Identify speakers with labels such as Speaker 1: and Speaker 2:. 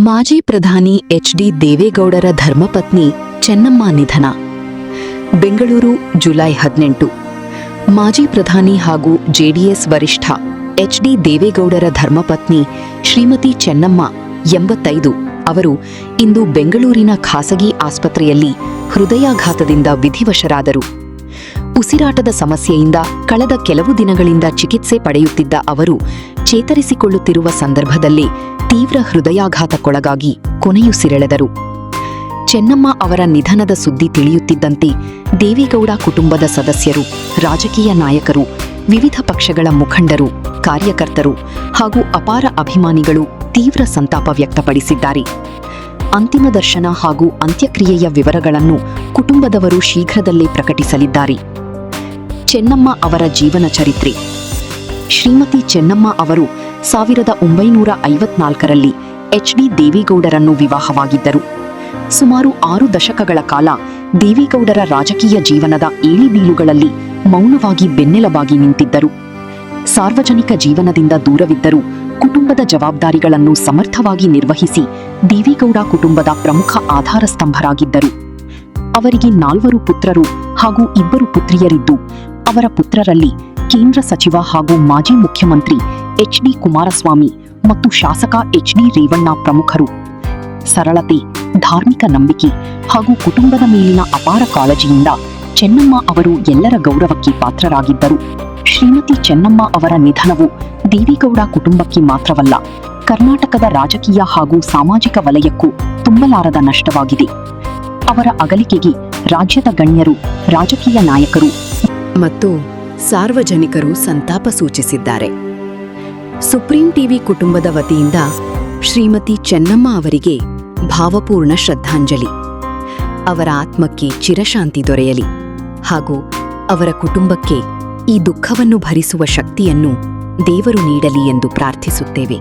Speaker 1: ಮಾಜಿ ಪ್ರಧಾನಿ ಎಚ್.ಡಿ. ದೇವೇಗೌಡರ ಧರ್ಮಪತ್ನಿ ಚೆನ್ನಮ್ಮ ನಿಧನ. ಬೆಂಗಳೂರು, ಜುಲೈ 18. ಮಾಜಿ ಪ್ರಧಾನಿ ಹಾಗೂ ಜೆಡಿಎಸ್ ವರಿಷ್ಠ ಎಚ್.ಡಿ. ದೇವೇಗೌಡರ ಧರ್ಮಪತ್ನಿ ಶ್ರೀಮತಿ ಚೆನ್ನಮ್ಮ 85 ಅವರು ಇಂದು ಬೆಂಗಳೂರಿನ ಖಾಸಗಿ ಆಸ್ಪತ್ರೆಯಲ್ಲಿ ಹೃದಯಾಘಾತದಿಂದ ವಿಧಿವಶರಾದರು. ಉಸಿರಾಟದ ಸಮಸ್ಯೆಯಿಂದ ಕಳೆದ ಕೆಲವು ದಿನಗಳಿಂದ ಚಿಕಿತ್ಸೆ ಪಡೆಯುತ್ತಿದ್ದ ಅವರು ಚೇತರಿಸಿಕೊಳ್ಳುತ್ತಿರುವ ಸಂದರ್ಭದಲ್ಲೇ ತೀವ್ರ ಹೃದಯಾಘಾತಕ್ಕೊಳಗಾಗಿ ಕೊನೆಯುಸಿರೆಳೆದರು. ಚೆನ್ನಮ್ಮ ಅವರ ನಿಧನದ ಸುದ್ದಿ ತಿಳಿಯುತ್ತಿದ್ದಂತೆ ದೇವೇಗೌಡ ಕುಟುಂಬದ ಸದಸ್ಯರು, ರಾಜಕೀಯ ನಾಯಕರು, ವಿವಿಧ ಪಕ್ಷಗಳ ಮುಖಂಡರು, ಕಾರ್ಯಕರ್ತರು ಹಾಗೂ ಅಪಾರ ಅಭಿಮಾನಿಗಳು ತೀವ್ರ ಸಂತಾಪ ವ್ಯಕ್ತಪಡಿಸಿದ್ದಾರೆ. ಅಂತಿಮ ದರ್ಶನ ಹಾಗೂ ಅಂತ್ಯಕ್ರಿಯೆಯ ವಿವರಗಳನ್ನು ಕುಟುಂಬದವರು ಶೀಘ್ರದಲ್ಲೇ ಪ್ರಕಟಿಸಲಿದ್ದಾರೆ. ಚೆನ್ನಮ್ಮ ಅವರ ಜೀವನ ಚರಿತ್ರೆ. ಶ್ರೀಮತಿ ಚೆನ್ನಮ್ಮ ಅವರು 1954ರಲ್ಲಿ ಎಚ್.ಡಿ. ದೇವೇಗೌಡರನ್ನು ವಿವಾಹವಾಗಿದ್ದರು. ಸುಮಾರು 6 ದಶಕಗಳ ಕಾಲ ದೇವೇಗೌಡರ ರಾಜಕೀಯ ಜೀವನದ ಏಳಿಬೀಳುಗಳಲ್ಲಿ ಮೌನವಾಗಿ ಬೆನ್ನೆಲುಬಾಗಿ ನಿಂತಿದ್ದರು. ಸಾರ್ವಜನಿಕ ಜೀವನದಿಂದ ದೂರವಿದ್ದರೂ ಕುಟುಂಬದ ಜವಾಬ್ದಾರಿಗಳನ್ನು ಸಮರ್ಥವಾಗಿ ನಿರ್ವಹಿಸಿ ದೇವೇಗೌಡ ಕುಟುಂಬದ ಪ್ರಮುಖ ಆಧಾರ ಸ್ತಂಭರಾಗಿದ್ದರು. ಅವರಿಗೆ 4 ಪುತ್ರರು ಹಾಗೂ 2 ಪುತ್ರಿಯರಿದ್ದು, ಅವರ ಪುತ್ರರಲ್ಲಿ ಕೇಂದ್ರ ಸಚಿವ ಹಾಗೂ ಮಾಜಿ ಮುಖ್ಯಮಂತ್ರಿ ಎಚ್.ಡಿ. ಕುಮಾರಸ್ವಾಮಿ ಮತ್ತು ಶಾಸಕ ಎಚ್.ಡಿ. ರೇವಣ್ಣ ಪ್ರಮುಖರು. ಸರಳತೆ, ಧಾರ್ಮಿಕ ನಂಬಿಕೆ ಹಾಗೂ ಕುಟುಂಬದ ಮೇಲಿನ ಅಪಾರ ಕಾಳಜಿಯಿಂದ ಚೆನ್ನಮ್ಮ ಅವರು ಎಲ್ಲರ ಗೌರವಕ್ಕೆ ಪಾತ್ರರಾಗಿದ್ದರು. ಶ್ರೀಮತಿ ಚೆನ್ನಮ್ಮ ಅವರ ನಿಧನವು ದೇವೇಗೌಡ ಕುಟುಂಬಕ್ಕೆ ಮಾತ್ರವಲ್ಲ, ಕರ್ನಾಟಕದ ರಾಜಕೀಯ ಹಾಗೂ ಸಾಮಾಜಿಕ ವಲಯಕ್ಕೂ ತುಂಬಲಾರದ ನಷ್ಟವಾಗಿದೆ. ಅವರ ಅಗಲಿಕೆಗೆ ರಾಜ್ಯದ ಗಣ್ಯರು, ರಾಜಕೀಯ ನಾಯಕರು
Speaker 2: ಮತ್ತು ಸಾರ್ವಜನಿಕರು ಸಂತಾಪ ಸೂಚಿಸಿದ್ದಾರೆ. ಸುಪ್ರೀಂ ಟಿವಿ ಕುಟುಂಬದ ವತಿಯಿಂದ ಶ್ರೀಮತಿ ಚೆನ್ನಮ್ಮ ಅವರಿಗೆ ಭಾವಪೂರ್ಣ ಶ್ರದ್ಧಾಂಜಲಿ. ಅವರ ಆತ್ಮಕ್ಕೆ ಚಿರಶಾಂತಿ ದೊರೆಯಲಿ ಹಾಗೂ ಅವರ ಕುಟುಂಬಕ್ಕೆ ಈ ದುಃಖವನ್ನು ಭರಿಸುವ ಶಕ್ತಿಯನ್ನು ದೇವರು ನೀಡಲಿ ಎಂದು ಪ್ರಾರ್ಥಿಸುತ್ತೇವೆ.